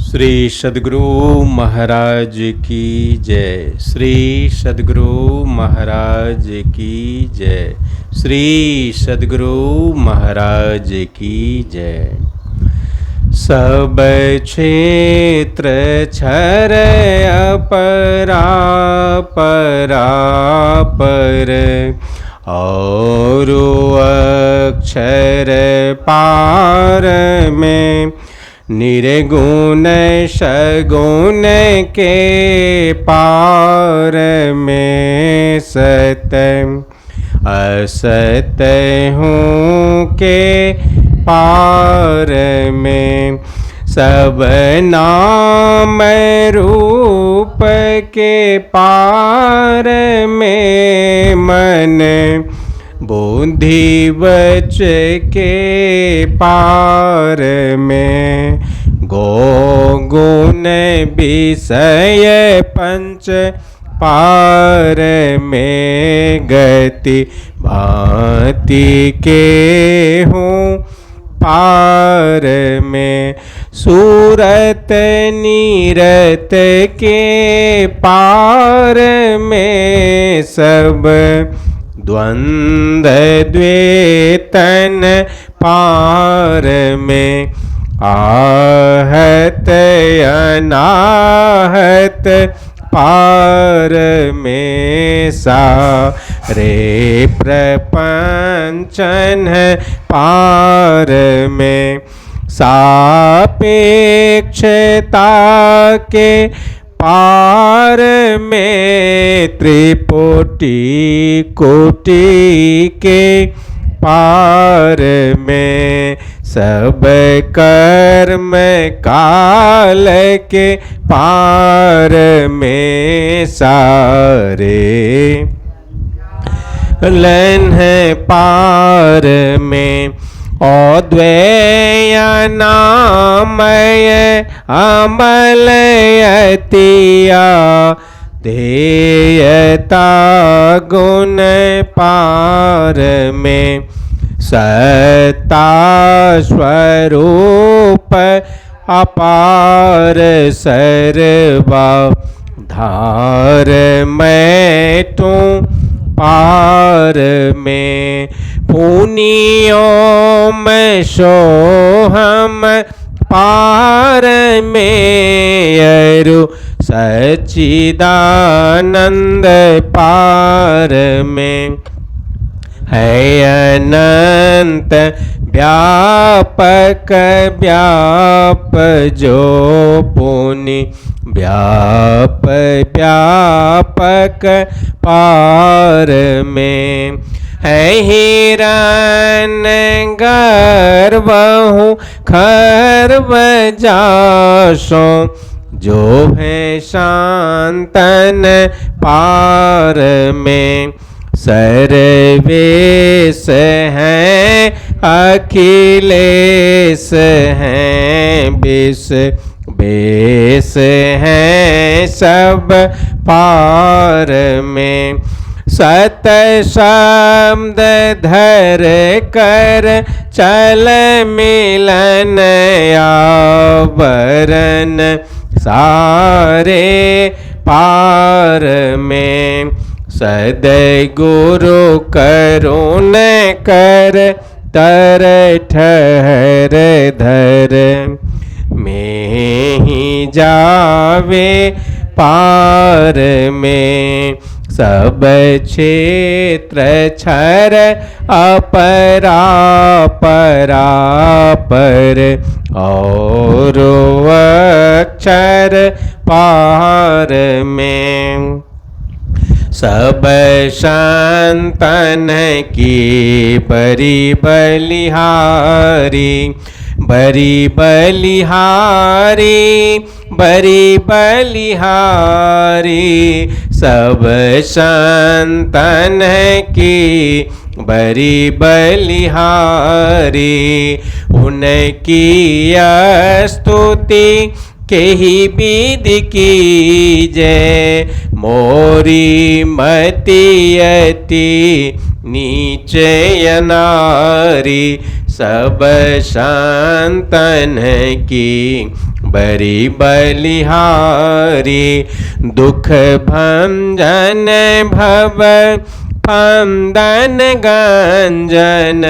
श्री सद्गुरु महाराज की जय। श्री सद्गुरु महाराज की जय। श्री सद्गुरु महाराज की जय। सब क्षेत्र छर अपरा पर और अक्षर पार में निर्गुण सगुण के पार में सत असत हूँ के पार में सब नाम रूप के पार में मन बुद्धि वच के पार में गो गुण विषय पंच पार में गति भांति के हूँ पार में सूरत नीरत के पार में सब द्वंद द्वैतन पार में आहत अनाहत पार में सारे प्रपंचन पार में सापेक्षता के पार में त्रिपुटी कोटि के पार में सब कर्म काल के पार में सारे लन पार में अद्वैय नामय अमलयतिया देयता गुण पार में सत्ता स्वरूप अपार सर्वा धार मैं तू पार में पुनियों में सोहम पार में अरु सच्चिदानंद पार में है अनंत व्यापक व्याप जो पुनि व्याप व्यापक पार में है हिरण गर्भ हूँ खर्व जासो जो है शांतन पार में सर्वेश हैं अखिलेश हैं विष बेस हैं सब पार में सत शब्द धर कर चल मिलन आवरण सारे पार में सद्गुरु करुण कर तर ठहर धर में ही जावे पार में सब क्षेत्र छर अपरा पर और अक्षर पार में सब संतन की बरी बलिहारी बरी बलिहारी बरी बलिहारी सब संतन की बरी बलिहारी उनकी स्तुति केहि विधि कीजै। मोरी मति अति नीच अनारी, सब संतन की बड़ी बलिहारी। दुख भंजन भव फंदन गंजन,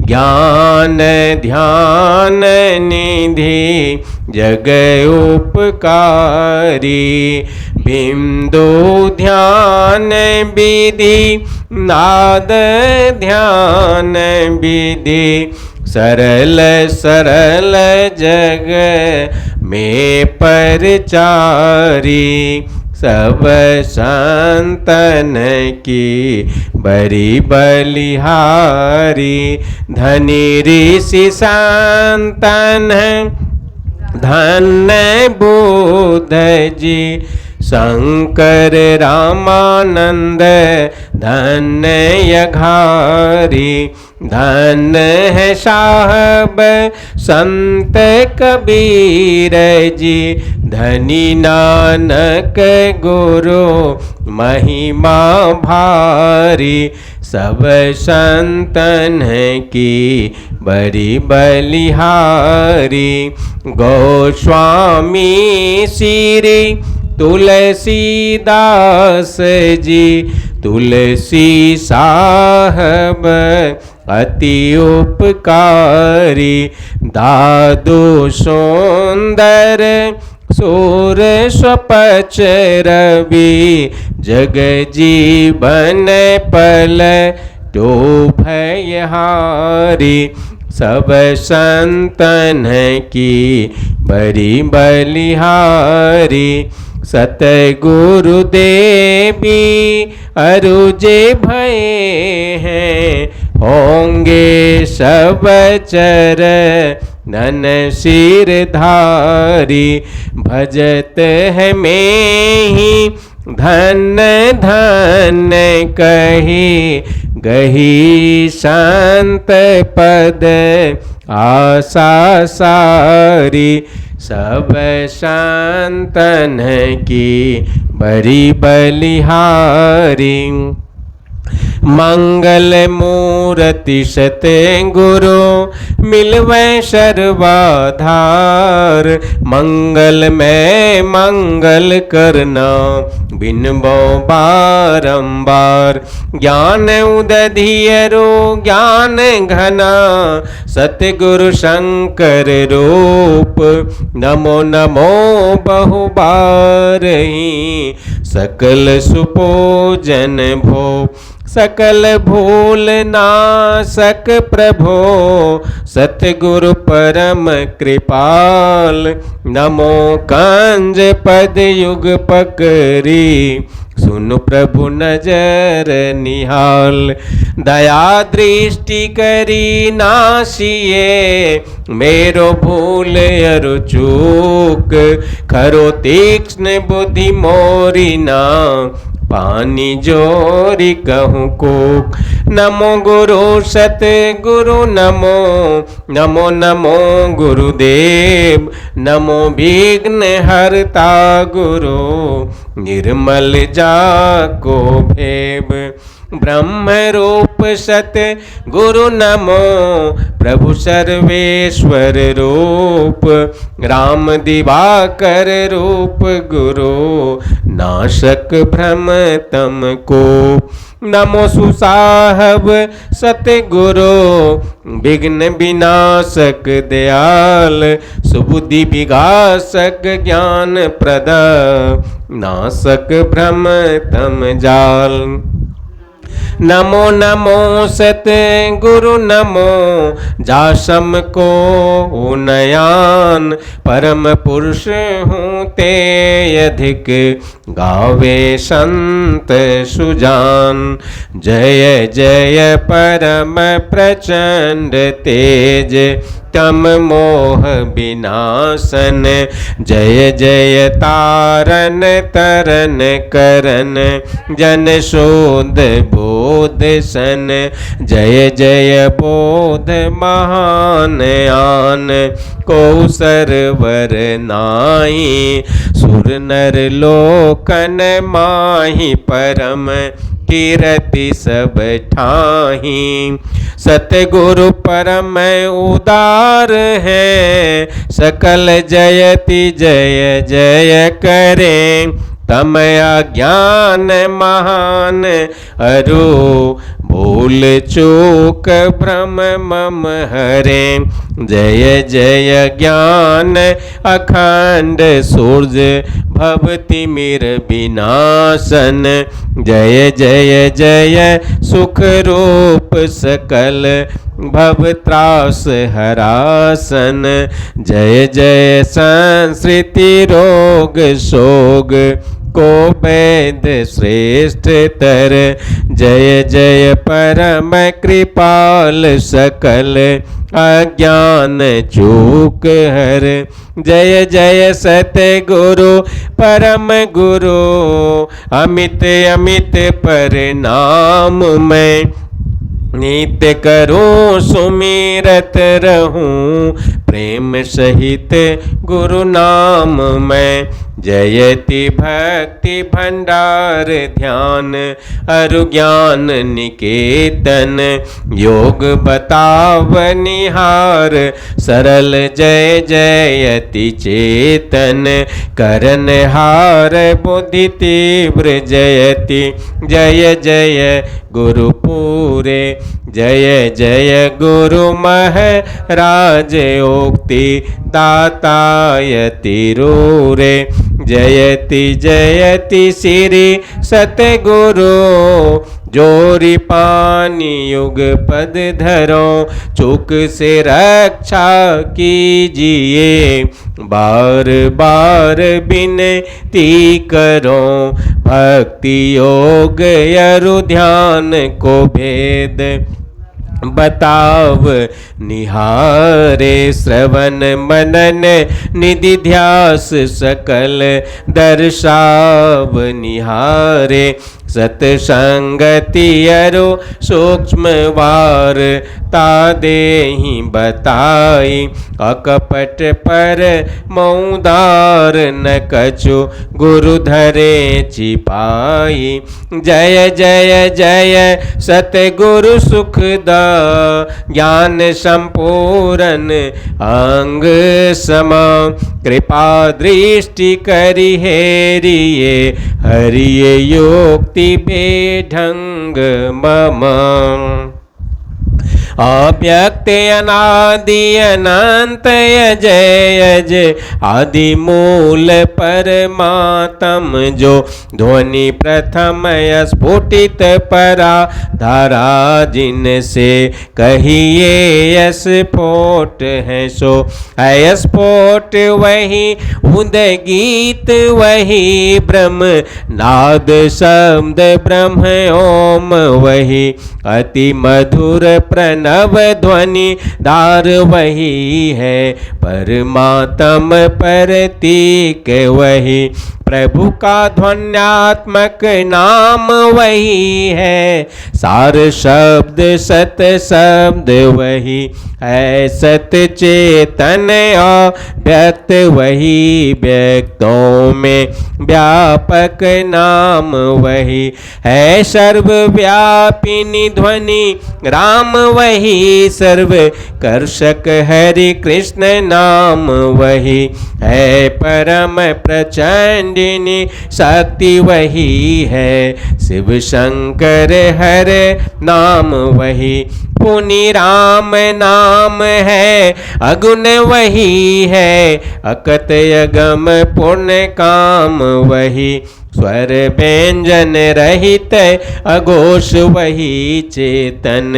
ज्ञान ध्यान निधि जग उपकारी। बिंदु ध्यान विधि नाद ध्यान विधि, सरल सरल जग में परचारी। सब संतन की बड़ी बलिहारी। धनी ऋषि संतन धन्य बुद्ध जी, शंकर रामानंद धन्य घारी। धन्य है साहब संत कबीर जी, धनी नानक गुरु महिमा भारी। सब संतन की बड़ी बलिहारी। गोस्वामी श्री तुलसीदास जी, तुलसी साहब अति उपकारी। दादू सुंदर सूर स्वपच रवि, जग जीवन पल तो भयहारी। सब संतन की बड़ी बलिहारी। सतगुरुदेवी अरुजे भय हैं, होंगे सब चर नन सिरधारी। भजत है में ही धन धन कही, गही शांत पद आशा सारी। सब संतन की बड़ी बलिहारी। मंगल मूर्ति सते गुरु मिलवे सर्वाधार। मंगल में मंगल करना बिनबो बारंबार। ज्ञान उदधियरो ज्ञान घना, सतगुरु शंकर रूप नमो नमो बहुबारही। सकल सुपोजन भो सकल भूल नासक प्रभो, सतगुरु परम कृपाल। नमो कंज पद युग पकरी, सुन प्रभु नजर निहाल। दया दृष्टि करी नासिए, मेरो भूल अरु चूक। खरो तीक्ष्ण बुद्धि मोरी ना, पानी जोरी कहूँ कोक। नमो गुरु सत गुरु नमो, नमो नमो गुरुदेव। नमो विघ्न हरता गुरु, निर्मल जाको भेब। ब्रह्म रूप सत गुरु नमो, प्रभु सर्वेश्वर रूप। राम दिवाकर रूप गुरु, नाशक भ्रम तम को। नमो सुसाहब सतगुरु, विघ्न विनाशक दयाल। सुबुद्धि विगासक ज्ञान प्रद, नाशक भ्रम तम जाल। नमो नमो सत गुरु नमो, जासम को नयान। परम पुरुष हूँ ते अधिक, गावे संत सुजान। जय जय परम प्रचंड तेज, तम मोह विनाशन। जय जय तारन तरन करन जन शोध बोध सन। जय जय बोध महान आन को सरवर नाई। सुर नर लोकन माहि परम कीरति सब ठाही। सतगुरु परम उदार है सकल जयति जय जय करें। तम अज्ञान महान अरु भूल चूक भ्रम मम हरे। जय जय ज्ञान अखंड सूर्य भव तिमिर विनाशन। जय जय जय सुख रूप सकल भव त्रास हरासन। जय जय संस्कृति रोग शोग को वेद श्रेष्ठ तर। जय जय परम कृपाल सकल अज्ञान चूक हर। जय जय सतगुरु परम गुरु अमित अमित परिणाम मैं। नित्य करूं सुमिरत रहूं प्रेम सहित गुरु नाम मैं। जयति भक्ति भंडार ध्यान अरु ज्ञान निकेतन। योग बताव निहार सरल जय जयति चेतन। करन हार बुद्धि तीव्र जयति जय जय गुरु पूरे। जय जय गुरु महाराज उक्ति दातायति रूरे। जयति जयति श्री सतगुरु जोरी पानी युग पद धरो। चूक से रक्षा कीजिए बार बार विनती करो। भक्ति योग अरु ध्यान को भेद बताव निहारे। श्रवण मनन निधि ध्यास सकल दर्शाव निहारे। सतसंगति अरु सूक्ष्म वार तादेहि बताई। अकपट पर मौदार न कछु गुरु धरे छिपाई। जय जय जय सतगुरु सुखदा ज्ञान संपूर्ण अंग समा। कृपा दृष्टि करि हेरिए हरिये योक्ति बेढंग मम। अव्यक्त अनादि अनंत अजय अजय आदि मूल परमात्म जो। ध्वनि प्रथम स्फुटित परा धारा जिनसे कहिए स्फोट है सो। है स्फोट वही उदय गीत वही ब्रह्म नाद शब्द ब्रह्म ओम वही। अति मधुर प्रणव ध्वनि दार वही है परमात्म प्रतीक वही। प्रभु का ध्वन्यात्मक नाम वही है सार शब्द सत शब्द वही है। सत चेतन व्यक्त वही व्यक्तों में व्यापक नाम वही है। सर्वव्यापिनी ध्वनि राम वही सर्व कर्षक हरि कृष्ण नाम वही है। परम प्रचंडिनी शक्ति वही है शिव शंकर हर नाम वही। पुनि राम नाम है अगुण वही है अकत अगम पुण्य काम वही। स्वर व्यंजन रहित अघोष वही चेतन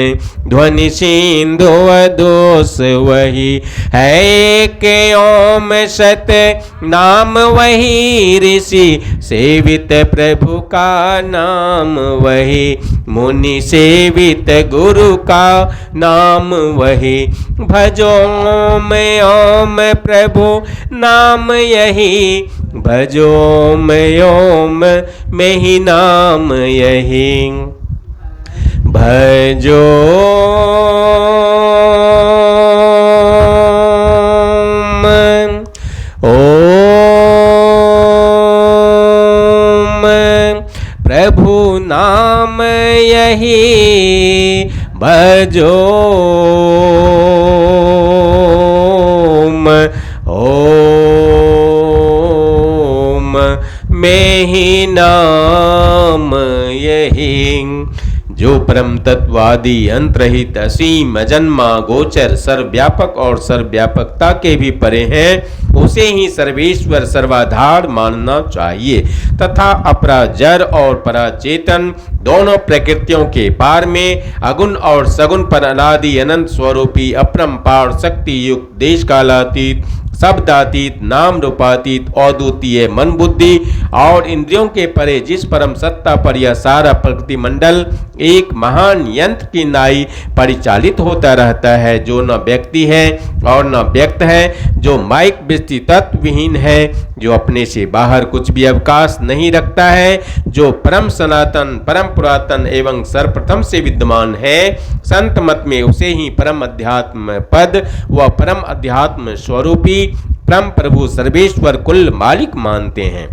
ध्वनि सिंधु अदोष वही है। एक ओम सत नाम वही ऋषि सेवित प्रभु का नाम वही। मुनि सेवित गुरु का नाम वही भजो मैं ओम प्रभु नाम यही भजो मैं ओम में ही नाम यही भजो प्रभु नाम यही भजो ओम में ही नाम यही। जो परम तत्वादी अंतरहित असीम अजन्मा गोचर सर्वव्यापक और सर्वव्यापकता के भी परे हैं, उसे ही सर्वेश्वर सर्वाधार मानना चाहिए तथा अपरा जड़ और परा चेतन दोनों प्रकृतियों के पार में अगुण और सगुण पर अनादि अनंत स्वरूपी अपरंपार शक्ति युक्त देश कालातीत शब्दातीत नाम रूपातीत अद्वितीय मन बुद्धि और इंद्रियों के परे जिस परम सत्ता पर यह सारा प्रकृति मंडल एक महान यंत्र की नाई परिचालित होता रहता है, जो न व्यक्ति है और न व्यक्त है, जो माइक वृत्ति तत्व विहीन है, जो अपने से बाहर कुछ भी अवकाश नहीं रखता है, जो परम सनातन परम पुरातन एवं सर्वप्रथम से विद्यमान है, संत मत में उसे ही परम अध्यात्म पद व परम अध्यात्म स्वरूपी परम प्रभु सर्वेश्वर कुल मालिक मानते हैं।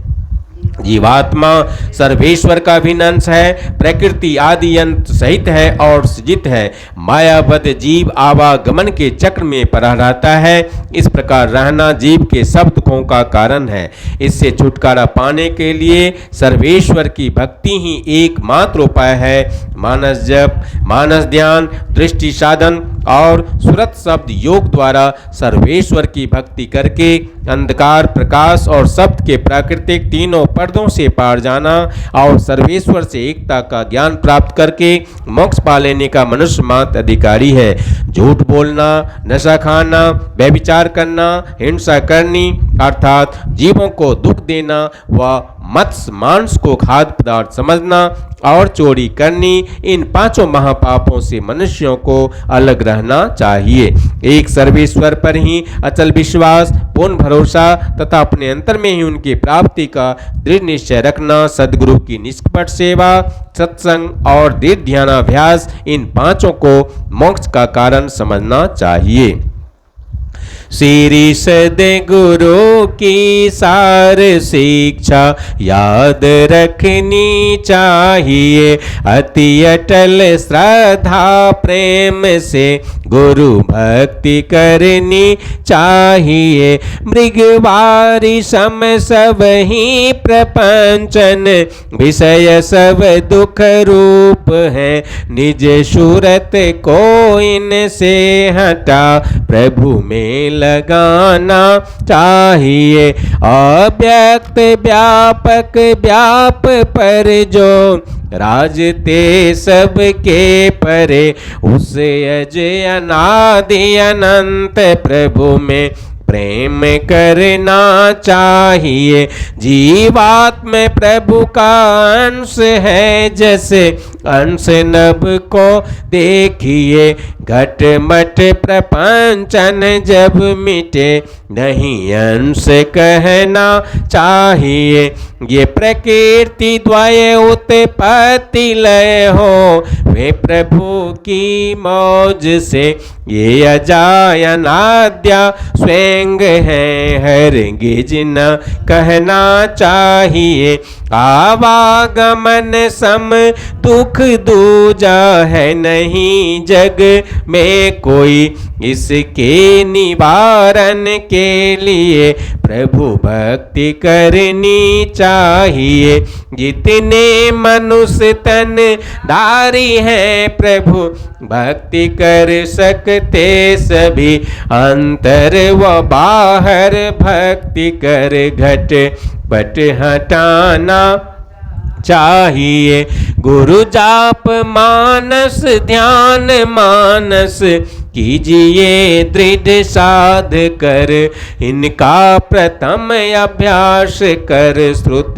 जीवात्मा सर्वेश्वर का भी अंश है, प्रकृति आदि अंत सहित है और सृजित है। मायाबद्ध जीव आवागमन के चक्र में पड़ा रहता है। इस प्रकार रहना जीव के सब दुखों का कारण है। इससे छुटकारा पाने के लिए सर्वेश्वर की भक्ति ही एकमात्र उपाय है। मानस जप, मानस ध्यान, दृष्टि साधन और सुरत शब्द योग द्वारा सर्वेश्वर की भक्ति करके अंधकार प्रकाश और शब्द के प्राकृतिक तीनों पर्दों से पार जाना और सर्वेश्वर से एकता का ज्ञान प्राप्त करके मोक्ष पा लेने का मनुष्य मात्र अधिकारी है। झूठ बोलना, नशा खाना, व्यभिचार करना, हिंसा करनी अर्थात जीवों को दुख देना व मत्स्य मांस को खाद्य पदार्थ समझना और चोरी करनी, इन पांचों महापापों से मनुष्यों को अलग रहना चाहिए। एक सर्वेश्वर पर ही अचल विश्वास, पूर्ण भरोसा तथा अपने अंतर में ही उनकी प्राप्ति का दृढ़ निश्चय रखना, सद्गुरु की निष्कपट सेवा, सत्संग और दृढ़ ध्यानाभ्यास, इन पांचों को मोक्ष का कारण समझना चाहिए। श्री सद्गुरु की सार शिक्षा याद रखनी चाहिए। अति अटल श्रद्धा प्रेम से गुरु भक्ति करनी चाहिए। मृगवारी सम सब ही प्रपंचन विषय सब दुख रूप है। निज सूरत को इनसे हटा प्रभु में लगाना चाहिए। अव्यक्त व्यापक व्याप पर जो राजते सबके परे, उसे अजय अनादि अनंत प्रभु में प्रेम करना चाहिए। जीवात्म प्रभु का अंश है, जैसे अंश नभ को देखिए। घट मट प्रपंचन जब मिटे, नहीं अंश कहना चाहिए। ये प्रकृति द्वय उत्पत्ति लय हो, वे प्रभु की मौज से ये अजाय अनाद्या स्वयं है, हरगिज न कहना चाहिए। आवागमन सम दुख दूजा है, नहीं जग में कोई। इसके निवारण के लिए प्रभु भक्ति करनी चाहिए। जितने मनुष्य तन धारी हैं, प्रभु भक्ति कर सकते सभी। अंतर व बाहर भक्ति कर घट पट हटाना चाहिए। गुरु जाप मानस ध्यान मानस कीजिए दृढ़ साध कर, इनका प्रथम अभ्यास कर श्रुत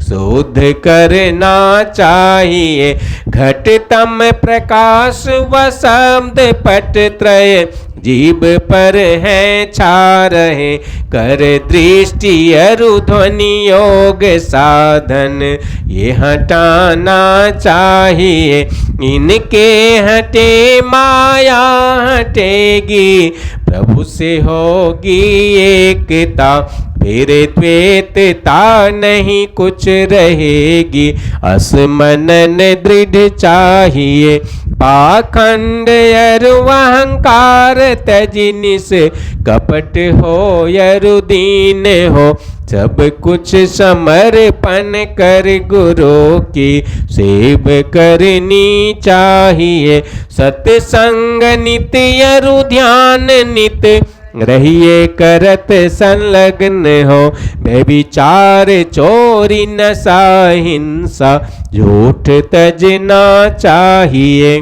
शुद्ध करना चाहिए। घटतम प्रकाश व शब्द पट त्रय जीव पर है छा रहे, कर दृष्टि अरु ध्वनि योग साधन ये हटाना चाहिए। इनके हटे माया हटेगी, प्रभु से होगी एकता, फिर द्वैतता नहीं कुछ रहेगी। असमनन दृढ़ चाहिए, पाखंड अरु अहंकार तजिनि से, कपट हो अरु दीन हो, सब कुछ समर्पण कर गुरु की सेव करनी चाहिए। सत्संग नित अरु ध्यान नित, रहिए करत संलग्न हो, व्यभिचार चोरी नशा हिंसा झूठ तजना चाहिए।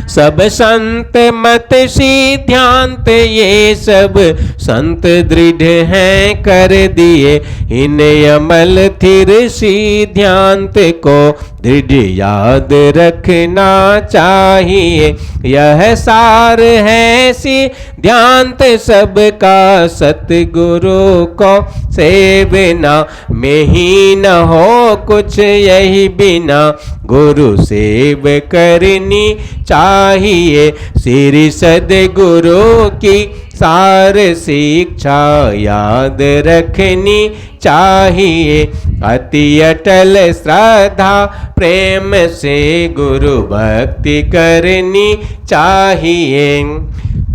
सब संत मत सिद्धांत ये सब संत दृढ़ हैं कर दिए, इन अमल थिर सिद्धांत को दृढ़ याद रखना चाहिए। यह सार है सिद्धांत सबका, सतगुरु को सेवना में ही न हो कुछ यही बिना, गुरु सेव करनी चाहिए। श्री सद्गुरु की सार शिक्षा याद रखनी चाहिए। अति अटल श्रद्धा प्रेम से गुरु भक्ति करनी चाहिए।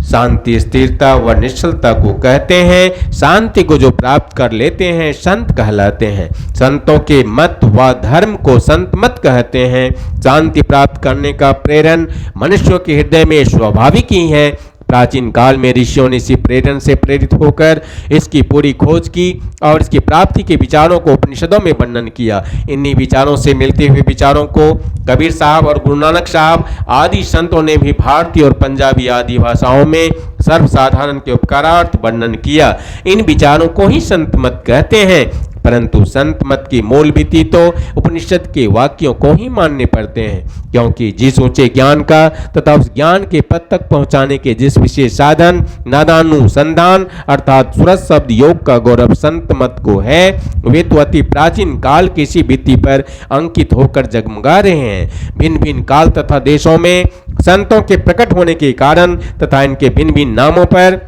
शांति स्थिरता व निश्चलता को कहते हैं। शांति को जो प्राप्त कर लेते हैं संत कहलाते हैं। संतों के मत व धर्म को संत मत कहते हैं। शांति प्राप्त करने का प्रेरण मनुष्यों के हृदय में स्वाभाविक ही है। प्राचीन काल में ऋषियों ने इसी प्रेरण से प्रेरित होकर इसकी पूरी खोज की और इसकी प्राप्ति के विचारों को उपनिषदों में वर्णन किया। इन्हीं विचारों से मिलते हुए विचारों को कबीर साहब और गुरु नानक साहब आदि संतों ने भी भारतीय और पंजाबी आदि भाषाओं में सर्वसाधारण के उपकारार्थ वर्णन किया। इन विचारों को ही संत मत कहते हैं, परंतु संत मत की मूल भित्ति तो उपनिषद के वाक्यों को ही मानने पड़ते हैं, क्योंकि जिस ऊंचे ज्ञान का तथा उस ज्ञान के पद तक पहुंचाने के जिस विशेष साधन नादानुसंधान अर्थात सुरत शब्द योग का गौरव संत मत को है, वे तो अति प्राचीन काल की इसी भित्ति पर अंकित होकर जगमगा रहे हैं। भिन्न भिन्न काल तथा देशों में संतों के प्रकट होने के कारण तथा इनके भिन्न भिन्न नामों पर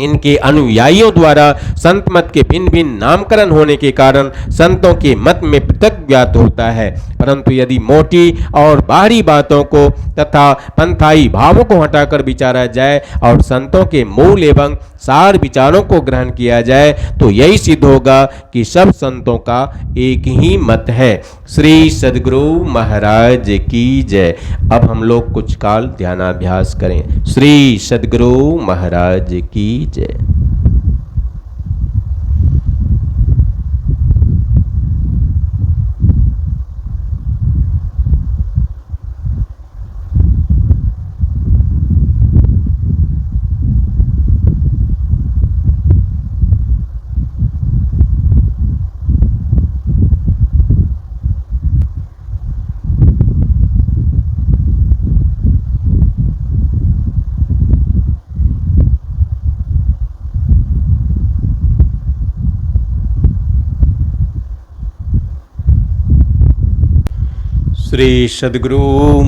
इनके अनुयायियों द्वारा संत मत के भिन्न भिन्न नामकरण होने के कारण संतों के मत में पृथक ज्ञात होता है। परंतु यदि मोटी और बाहरी बातों को तथा पंथाई भावों को हटाकर विचारा जाए और संतों के मूल एवं सार विचारों को ग्रहण किया जाए तो यही सिद्ध होगा कि सब संतों का एक ही मत है। श्री सद्गुरु महाराज की जय। अब हम लोग कुछ काल ध्यानाभ्यास करें। श्री सद्गुरु महाराज की जय। श्री सद्गुरु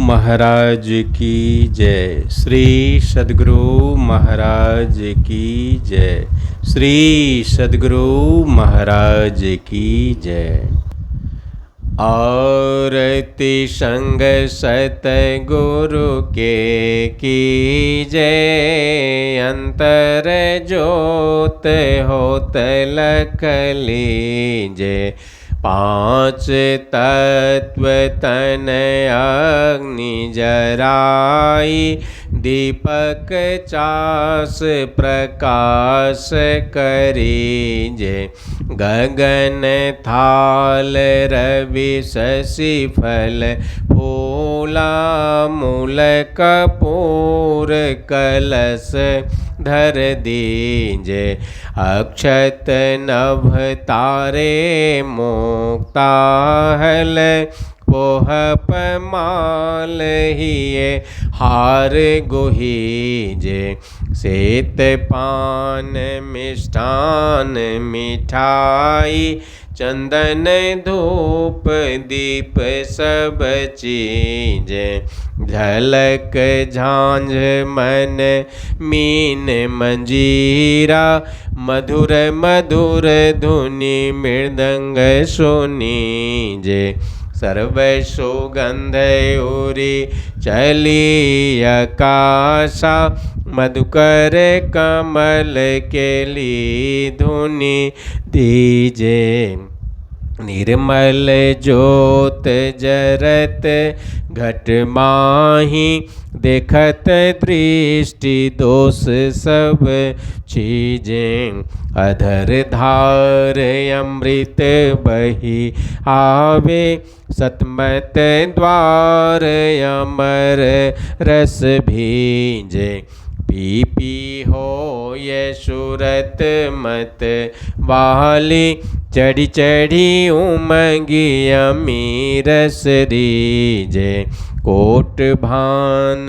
महाराज की जय। श्री सद्गुरु महाराज की जय। श्री सद्गुरु महाराज की जय। आरती संग सतगुरु के की जय। अंतर जोत होत लख लीजय। पांच तत्व तन अग्नि जराई। दीपक चास प्रकाश करीजे। गगन थाल रवि शशि फल फूला मूल कपूर कलश धर दीजे। अक्षत नभ तारे मुक्ताहल पोहप माल हिये हार गुहीजे। सेत पान मिष्ठान मिठाई चंदन धूप दीप सब चीजे। झलक झांझ मन मीन मंजीरा मधुर मधुर धुनि मृदंग सुनीजे। सर्व सुगंध उरी चली आकाशा मधुकर कमल केली धुनि दीजे। निर्मल ज्योत जरत घट माही देखत दृष्टि दोष सब चीजें। अधर धार अमृत बही आवे सतमत द्वार अमर रस भीजे। पी पी हो ये सूरत मत वाली चढ़ी चढ़ी उमंगी अमीरस रीजे। कोट भान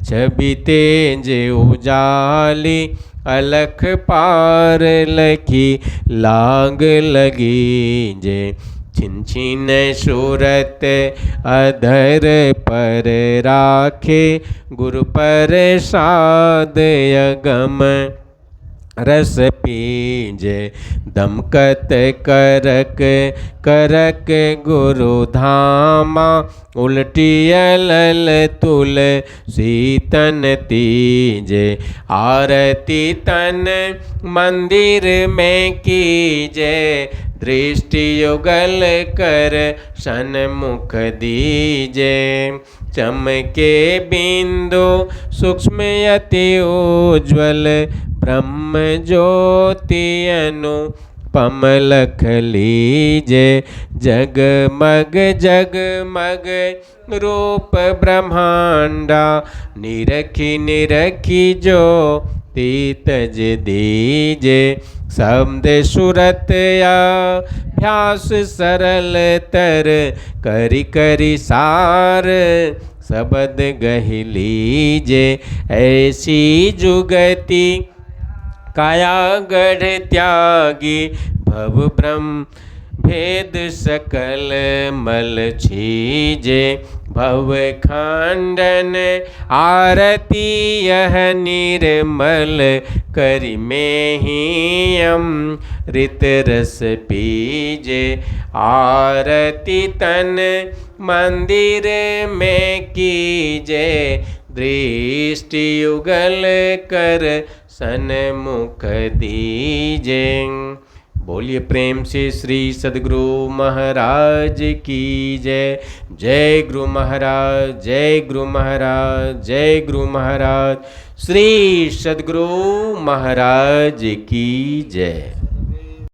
छवि तेज उजाली अलख पार लखी लाग लगी जे। छिन छिन सूरत अधर पर राखे गुरु प्रसाद अगम रस पीजे। दमकत करक करक गुरु धामा उल्टी लल तुल सीतन तीजे। आरती तन मंदिर में कीजे दृष्टि युगल कर सन्मुख दीजे। चमके बिंदु सूक्ष्म अति उज्ज्वल ब्रह्म ज्योति अनुपम लख लीजे। जगमग जगमग रूप ब्रह्मांडा निरखी निरखी जो तज दीजे। शब्द सुरत अभ्यास सरल तर करी करी सार शब्द गहि लीजे। ऐसी जुगति काया गढ़ त्यागी भव ब्रह्म भेद सकल मल छीजे। भव खंडन आरती यह निर्मल करि में ही अमृत रस पीजे। आरती तन मंदिर में कीजे दृष्टि युगल कर सन्मुख दीजे। बोलिए प्रेम से श्री सद्गुरु महाराज की जय। जय गुरु महाराज, जय गुरु महाराज, जय गुरु महाराज। श्री सद्गुरु महाराज की जय।